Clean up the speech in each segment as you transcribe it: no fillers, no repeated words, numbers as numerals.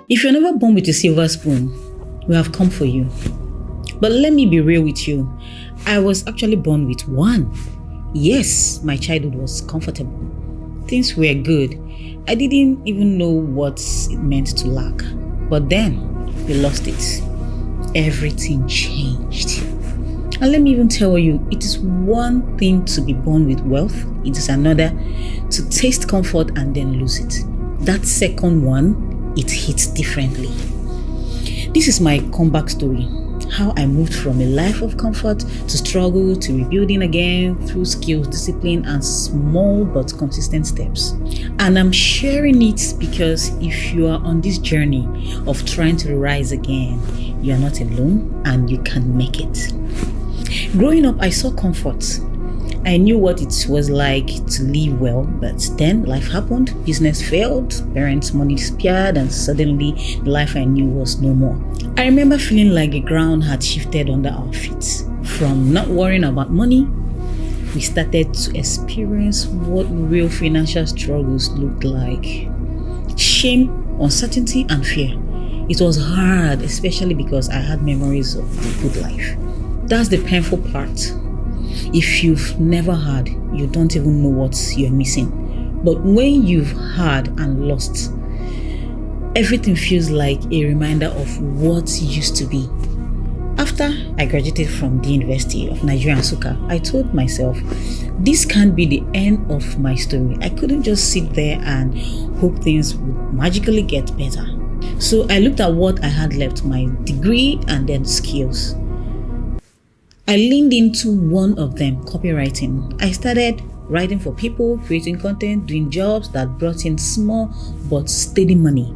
If you're never born with a silver spoon, we have come for you. But let me be real with you. I was actually born with one. Yes, my childhood was comfortable. Things were good. I didn't even know what it meant to lack. But then, we lost it. Everything changed. And let me even tell you, it is one thing to be born with wealth. It is another to taste comfort and then lose it. That second one, it hits differently. This is my comeback story. How I moved from a life of comfort to struggle to rebuilding again through skills, discipline, and small but consistent steps. And I'm sharing it because if you are on this journey of trying to rise again, you are not alone and you can make it. Growing up, I saw comfort. I knew what it was like to live well, but then life happened, business failed, parents' money disappeared, and suddenly the life I knew was no more. I remember feeling like the ground had shifted under our feet. From not worrying about money, we started to experience what real financial struggles looked like. Shame, uncertainty, and fear. It was hard, especially because I had memories of the good life. That's the painful part. If you've never had, you don't even know what you're missing. But when you've had and lost, everything feels like a reminder of what used to be. After I graduated from the University of Nigeria, Nsukka, I told myself, this can't be the end of my story. I couldn't just sit there and hope things would magically get better. So I looked at what I had left, my degree and then skills. I leaned into one of them, copywriting. I started writing for people, creating content, doing jobs that brought in small but steady money.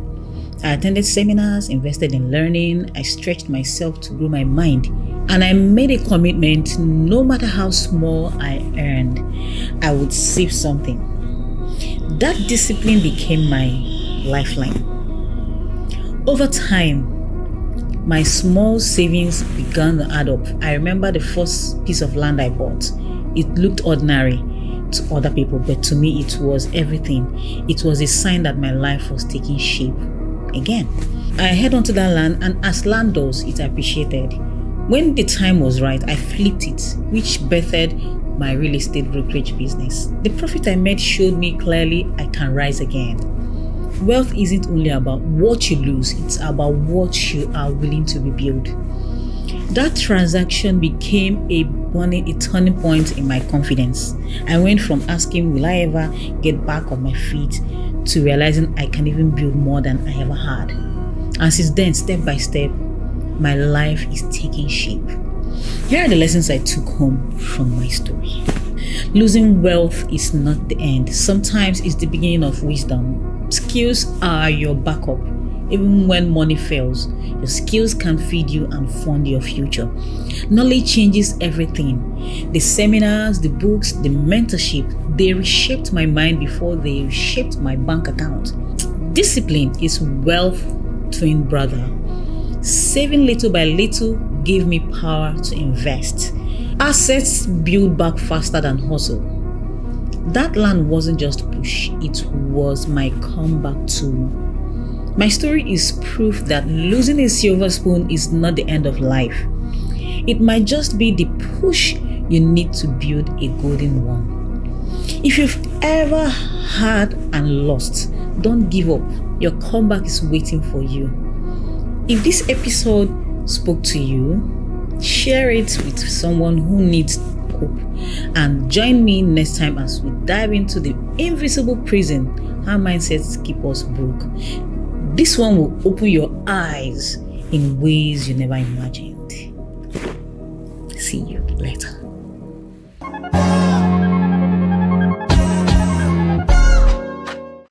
I attended seminars, invested in learning, I stretched myself to grow my mind, and I made a commitment no matter how small I earned, I would save something. That discipline became my lifeline. Over time, my small savings began to add up. I remember the first piece of land I bought. It looked ordinary to other people, but to me it was everything. It was a sign that my life was taking shape again. I head onto that land, and as land does, it appreciated. When the time was right, I flipped it, which birthed my real estate brokerage business. The profit I made showed me clearly I can rise again. Wealth isn't only about what you lose, it's about what you are willing to rebuild. That transaction became a turning point in my confidence. I went from asking, will I ever get back on my feet, to realizing I can even build more than I ever had. And since then, step by step, my life is taking shape. Here are the lessons I took home from my story. Losing wealth is not the end. Sometimes it's the beginning of wisdom. Skills are your backup. Even when money fails, your skills can feed you and fund your future. Knowledge changes everything. The seminars, the books, the mentorship, they reshaped my mind before they reshaped my bank account. Discipline is wealth twin brother. Saving little by little gave me power to invest. Assets build back faster than hustle. That land wasn't just push, it was my comeback tool. My story is proof that losing a silver spoon is not the end of life. It might just be the push you need to build a golden one. If you've ever had and lost, don't give up. Your comeback is waiting for you. If this episode spoke to you, share it with someone who needs hope, and join me next time as we dive into the invisible prison how mindsets keep us broke. This one will open your eyes in ways you never imagined. See you later.